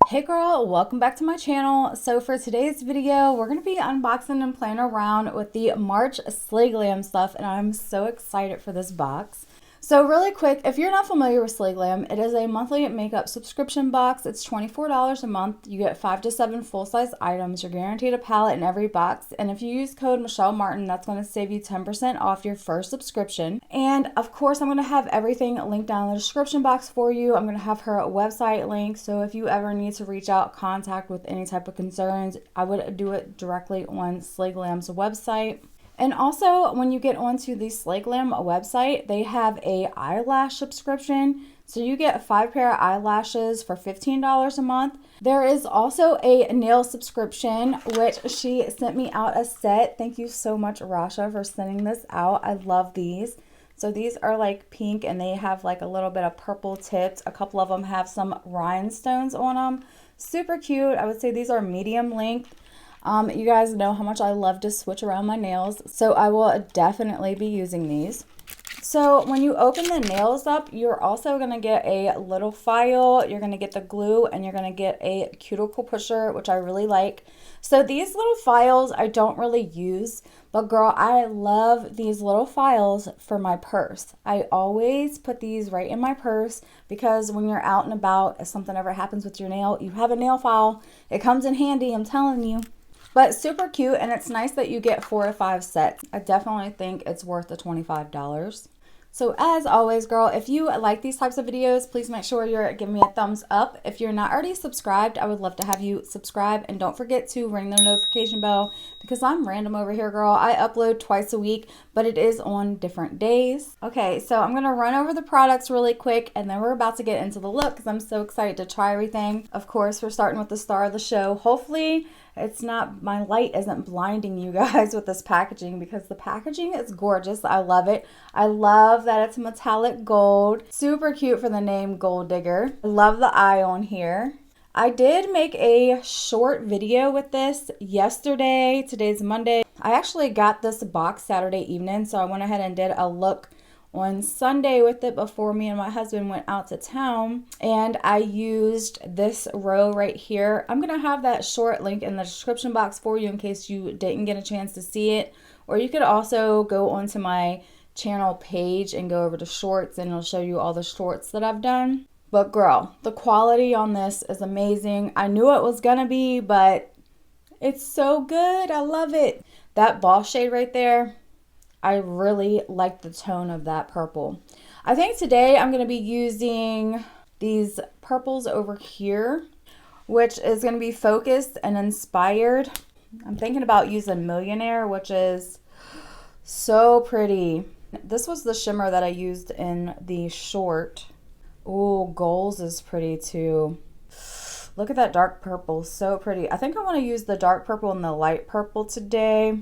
Hey girl, welcome back to my channel. So for today's video, we're going to be unboxing and playing around with the March Slay Glam stuff, and I'm so excited for this box. So really quick, if you're not familiar with Slay Glam, it is a monthly makeup subscription box. It's $24 a month. You get 5 to 7 full-size items. You're guaranteed a palette in every box. And if you use code Michelle Martin, that's going to save you 10% off your first subscription. And of course, I'm going to have everything linked down in the description box for you. I'm going to have her website link. So if you ever need to reach out, contact with any type of concerns, I would do it directly on Slay Glam's website. And also, when you get onto the Slay Glam website, they have a eyelash subscription. So you get 5 pair of eyelashes for $15 a month. There is also a nail subscription, which she sent me out a set. Thank you so much, Rasha, for sending this out. I love these. So these are like pink and they have like a little bit of purple tips. A couple of them have some rhinestones on them. Super cute. I would say these are medium length. You guys know how much I love to switch around my nails, so I will definitely be using these. So when you open the nails up, you're also going to get a little file, you're going to get the glue, and you're going to get a cuticle pusher, which I really like. So these little files I don't really use, but girl, I love these little files for my purse. I always put these right in my purse because when you're out and about, if something ever happens with your nail, you have a nail file. It comes in handy, I'm telling you. But super cute, and it's nice that you get 4 to 5 sets. I definitely think it's worth the $25. So as always, girl, if you like these types of videos, please make sure you're giving me a thumbs up. If you're not already subscribed, I would love to have you subscribe. And don't forget to ring the notification bell because I'm random over here, girl. I upload twice a week, but it is on different days. Okay, so I'm going to run over the products really quick, and then we're about to get into the look because I'm so excited to try everything. Of course, we're starting with the star of the show. Hopefully, my light isn't blinding you guys with this packaging because the packaging is gorgeous. I love it. I love that it's metallic gold. Super cute for the name Gold Digger. I love the eye on here. I did make a short video with this yesterday. Today's Monday. I actually got this box Saturday evening, so I went ahead and did a look on Sunday with it before me and my husband went out to town, and I used this row right here. I'm gonna have that short link in the description box for you in case you didn't get a chance to see it, or you could also go onto my channel page and go over to shorts and it'll show you all the shorts that I've done. But girl, the quality on this is amazing. I knew it was gonna be, but it's so good. I love it. That boss shade right there, I really like the tone of that purple. I think today I'm going to be using these purples over here, which is going to be focused and inspired. I'm thinking about using Millionaire, which is so pretty. This was the shimmer that I used in the short. Oh, Goals is pretty too. Look at that dark purple, so pretty. I think I want to use the dark purple and the light purple today.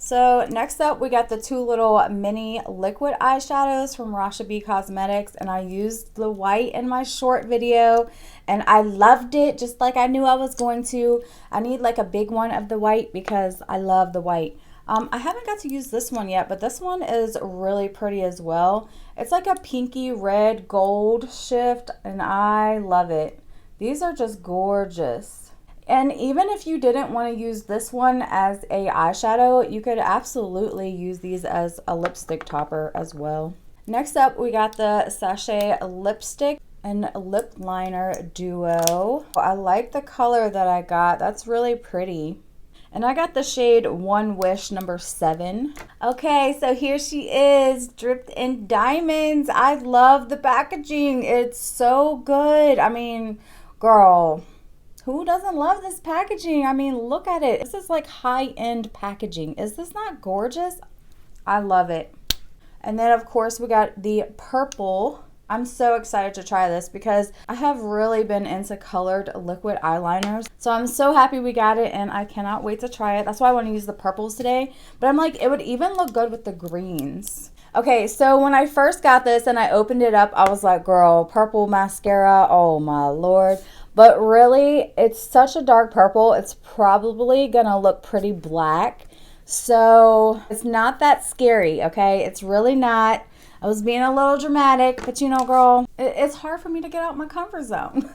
So next up, we got the 2 little mini liquid eyeshadows from Rasha B Cosmetics, and I used the white in my short video, and I loved it just like I knew I was going to. I need like a big one of the white because I love the white. I haven't got to use this one yet, but this one is really pretty as well. It's like a pinky red gold shift, and I love it. These are just gorgeous. And even if you didn't want to use this one as a eyeshadow, you could absolutely use these as a lipstick topper as well. Next up, we got the Sachet Lipstick and Lip Liner Duo. I like the color that I got. That's really pretty. And I got the shade One Wish number 7. Okay, so here she is, dripped in diamonds. I love the packaging. It's so good. I mean, girl, who doesn't love this packaging? I mean, look at it. This is like high-end packaging. Is this not gorgeous? I love it. And then, of course, we got the purple. I'm so excited to try this because I have really been into colored liquid eyeliners. So I'm so happy we got it, and I cannot wait to try it. That's why I want to use the purples today. But I'm like, it would even look good with the greens. Okay, so when I first got this and I opened it up, I was like, girl, purple mascara, oh my Lord. But really, it's such a dark purple, it's probably gonna look pretty black. So it's not that scary, okay? It's really not. I was being a little dramatic, but you know, girl, it's hard for me to get out my comfort zone.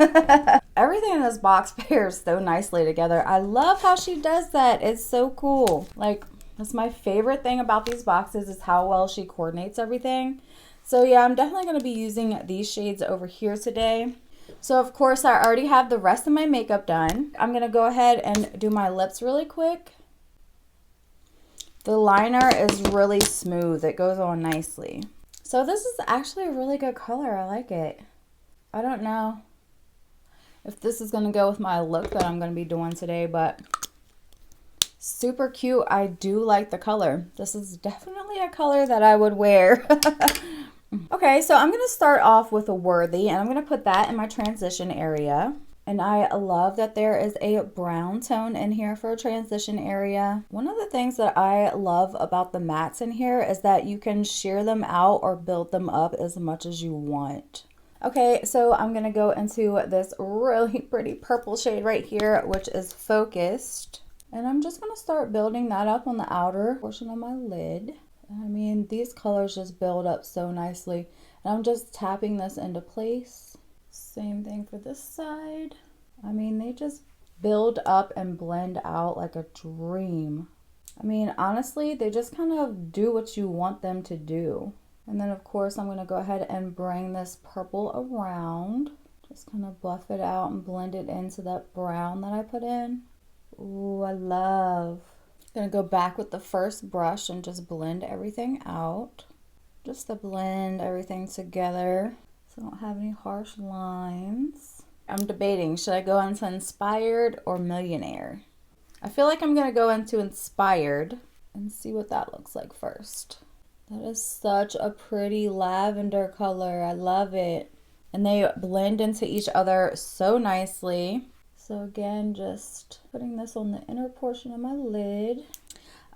Everything in this box pairs so nicely together. I love how she does that. It's so cool. Like, that's my favorite thing about these boxes is how well she coordinates everything. So yeah, I'm definitely going to be using these shades over here today. So of course, I already have the rest of my makeup done. I'm going to go ahead and do my lips really quick. The liner is really smooth. It goes on nicely. So this is actually a really good color. I like it. I don't know if this is going to go with my look that I'm going to be doing today, but super cute. I do like the color. This is definitely a color that I would wear. Okay, so I'm going to start off with a Worthy, and I'm going to put that in my transition area. And I love that there is a brown tone in here for a transition area. One of the things that I love about the mattes in here is that you can sheer them out or build them up as much as you want. Okay, so I'm going to go into this really pretty purple shade right here, which is Focused. And I'm just going to start building that up on the outer portion of my lid. I mean, these colors just build up so nicely. And I'm just tapping this into place. Same thing for this side. I mean, they just build up and blend out like a dream. I mean, honestly, they just kind of do what you want them to do. And then, of course, I'm going to go ahead and bring this purple around. Just kind of buff it out and blend it into that brown that I put in. Ooh, I love. I'm going to go back with the first brush and just blend everything out. Just to blend everything together. I don't have any harsh lines. I'm debating, should I go into Inspired or Millionaire? I feel like I'm going to go into Inspired and see what that looks like first. That is such a pretty lavender color. I love it. And they blend into each other so nicely. So again, just putting this on the inner portion of my lid.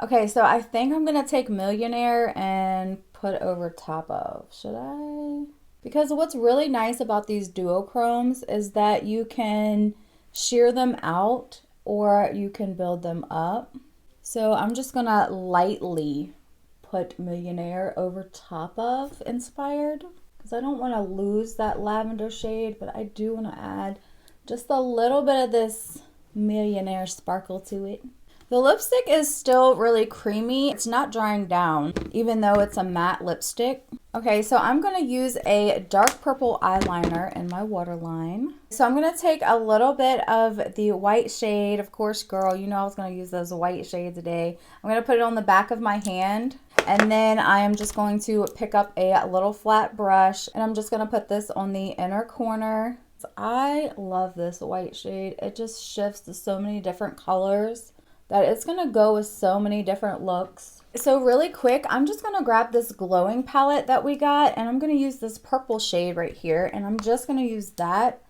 Okay, so I think I'm going to take Millionaire and put over top of. Should I? Because what's really nice about these duochromes is that you can sheer them out or you can build them up. So I'm just gonna lightly put Millionaire over top of Inspired because I don't want to lose that lavender shade, but I do want to add just a little bit of this Millionaire sparkle to it. The lipstick is still really creamy. It's not drying down, even though it's a matte lipstick. Okay, so I'm going to use a dark purple eyeliner in my waterline. So I'm going to take a little bit of the white shade. Of course, girl, you know I was going to use those white shades today. I'm going to put it on the back of my hand. And then I am just going to pick up a little flat brush. And I'm just going to put this on the inner corner. I love this white shade. It just shifts to so many different colors that it's going to go with so many different looks. So really quick, I'm just going to grab this glowing palette that we got, and I'm going to use this purple shade right here, and I'm just going to use that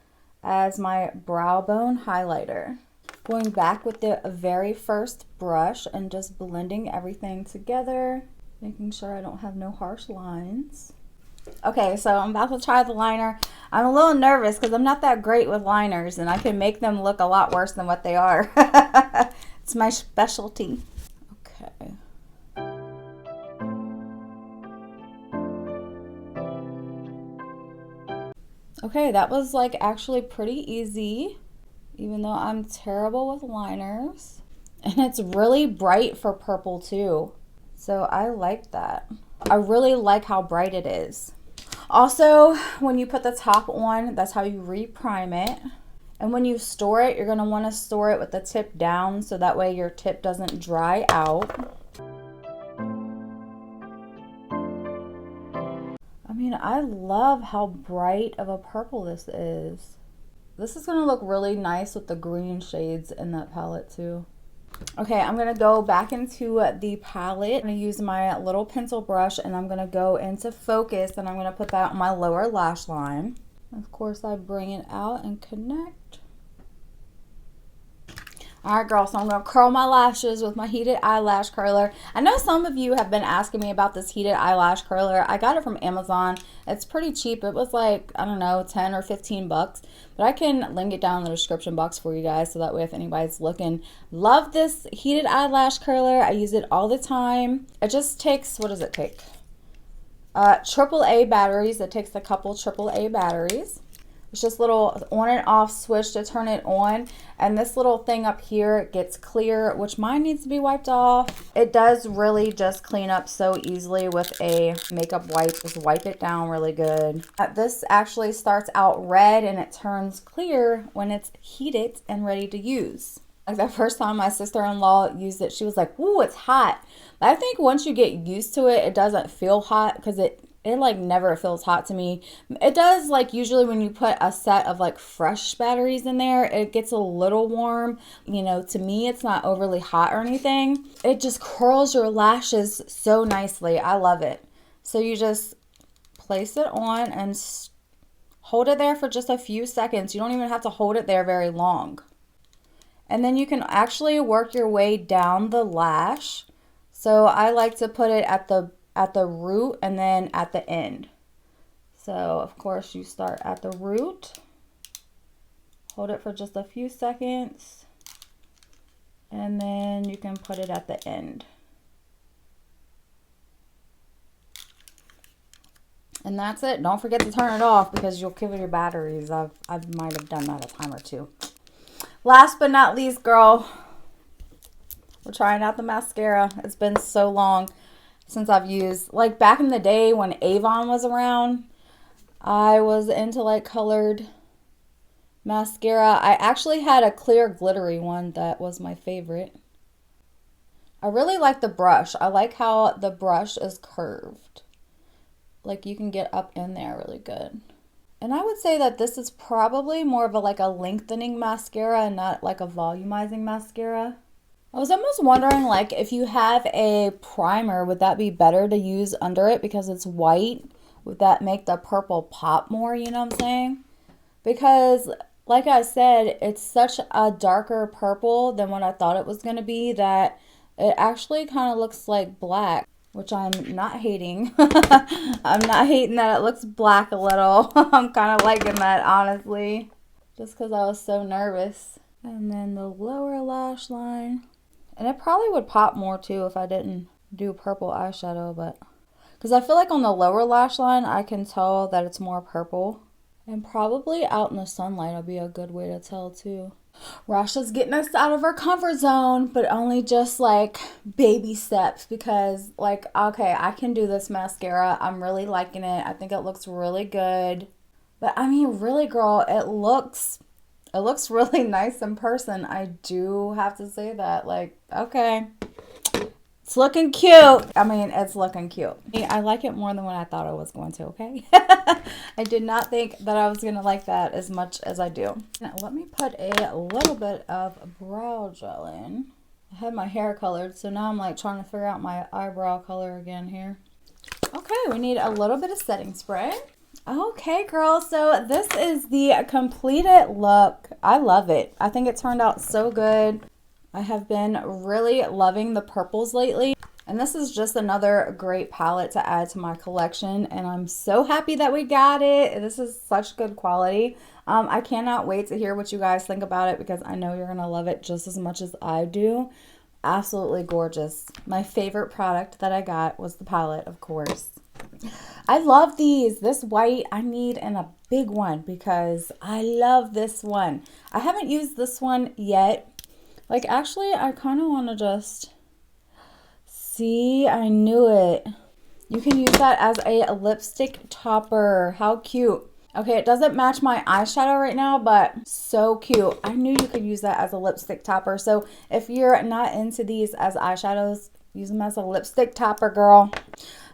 as my brow bone highlighter. Going back with the very first brush and just blending everything together, making sure I don't have no harsh lines. Okay, so I'm about to try the liner. I'm a little nervous because I'm not that great with liners, and I can make them look a lot worse than what they are. It's my specialty. Okay. Okay, that was like actually pretty easy, even though I'm terrible with liners. And it's really bright for purple too. So I like that. I really like how bright it is. Also, when you put the top on, that's how you re-prime it. And when you store it, you're going to want to store it with the tip down so that way your tip doesn't dry out. I mean, I love how bright of a purple this is. This is going to look really nice with the green shades in that palette too. Okay, I'm going to go back into the palette. I'm going to use my little pencil brush and I'm going to go into Focus and I'm going to put that on my lower lash line. Of course, I bring it out and connect. Alright, girl, so I'm going to curl my lashes with my heated eyelash curler. I know some of you have been asking me about this heated eyelash curler. I got it from Amazon. It's pretty cheap. It was like, I don't know, 10 or 15 bucks. But I can link it down in the description box for you guys so that way if anybody's looking. Love this heated eyelash curler. I use it all the time. It just takes, what does it take? AAA batteries. It takes a couple AAA batteries. It's just little on and off switch to turn it on. And this little thing up here gets clear, which mine needs to be wiped off. It does really just clean up so easily with a makeup wipe. Just wipe it down really good. This actually starts out red and it turns clear when it's heated and ready to use. Like the first time my sister-in-law used it, she was like, "Ooh, it's hot." But I think once you get used to it, it doesn't feel hot because it like never feels hot to me. It does, like usually when you put a set of like fresh batteries in there, it gets a little warm. You know, to me, it's not overly hot or anything. It just curls your lashes so nicely. I love it. So you just place it on and hold it there for just a few seconds. You don't even have to hold it there very long. And then you can actually work your way down the lash. So I like to put it at the root and then at the end. So of course you start at the root, hold it for just a few seconds, and then you can put it at the end. And that's it. Don't forget to turn it off because you'll kill your batteries. I might have done that a time or two. Last but not least, girl, we're trying out the mascara. It's been so long since I've used, like back in the day when Avon was around, I was into like colored mascara. I actually had a clear glittery one that was my favorite. I really like the brush. I like how the brush is curved. Like you can get up in there really good. And I would say that this is probably more of a like a lengthening mascara and not like a volumizing mascara. I was almost wondering, like, if you have a primer, would that be better to use under it because it's white? Would that make the purple pop more, you know what I'm saying? Because, like I said, it's such a darker purple than what I thought it was going to be that it actually kind of looks like black, which I'm not hating. I'm not hating that it looks black a little. I'm kind of liking that, honestly, just because I was so nervous. And then the lower lash line. And it probably would pop more too if I didn't do purple eyeshadow, but because I feel like on the lower lash line, I can tell that it's more purple. And probably out in the sunlight will be a good way to tell too. Rasha's getting us out of our comfort zone, but only just like baby steps because like, okay, I can do this mascara. I'm really liking it. I think it looks really good. But I mean, really, girl, it looks really nice in person. I do have to say that. Like, okay, it's looking cute. I mean, it's looking cute. I like it more than what I thought I was going to, okay? I did not think that I was going to like that as much as I do. Now, let me put a little bit of brow gel in. I had my hair colored, so now I'm like trying to figure out my eyebrow color again here. Okay, we need a little bit of setting spray. Okay, girl, so this is the completed look. I love it. I think it turned out so good. I have been really loving the purples lately. And this is just another great palette to add to my collection. And I'm so happy that we got it. This is such good quality. I cannot wait to hear what you guys think about it because I know you're going to love it just as much as I do. Absolutely gorgeous. My favorite product that I got was the palette, of course. I love these. This white I need in a big one because I love this one. I haven't used this one yet. Like, actually, I kind of want to just see. I knew it. You can use that as a lipstick topper. How cute. Okay, it doesn't match my eyeshadow right now, but so cute. I knew you could use that as a lipstick topper. So if you're not into these as eyeshadows, use them as a lipstick topper, girl.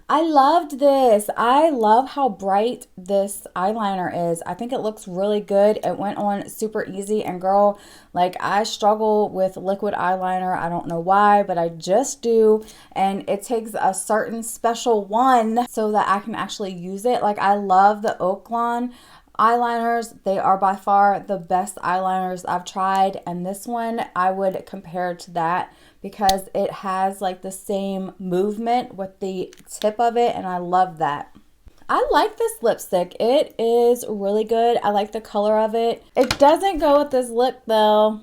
I loved this. I love how bright this eyeliner is. I think it looks really good. It went on super easy. And girl, like I struggle with liquid eyeliner. I don't know why, but I just do. And it takes a certain special one so that I can actually use it. Like I love the Oaklawn eyeliners. They are by far the best eyeliners I've tried. And this one I would compare to that, because it has like the same movement with the tip of it, and I love that. I like this lipstick. It is really good. I like the color of it. It doesn't go with this lip though.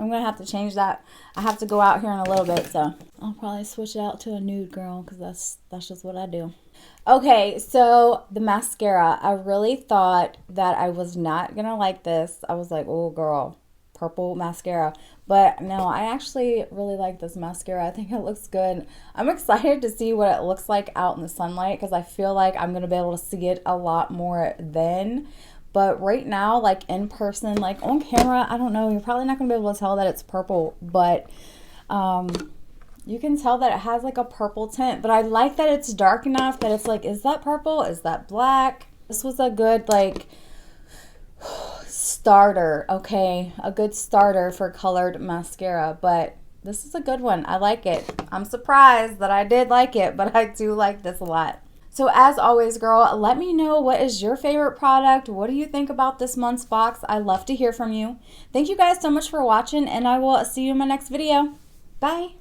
I'm going to have to change that. I have to go out here in a little bit, so I'll probably switch it out to a nude, girl, because that's just what I do. Okay, so the mascara. I really thought that I was not going to like this. I was like, oh, girl, purple mascara. But no, I actually really like this mascara. I think it looks good. I'm excited to see what it looks like out in the sunlight because I feel like I'm going to be able to see it a lot more then. But right now, like in person, like on camera, I don't know. You're probably not going to be able to tell that it's purple. But you can tell that it has like a purple tint. But I like that it's dark enough that it's like, is that purple? Is that black? This was a good like starter, okay? A good starter for colored mascara. But this is a good one. I like it. I'm surprised that I did like it, but I do like this a lot. So as always, girl, let me know what is your favorite product. What do you think about this month's box? I love to hear from you. Thank you guys so much for watching, and I will see you in my next video. Bye.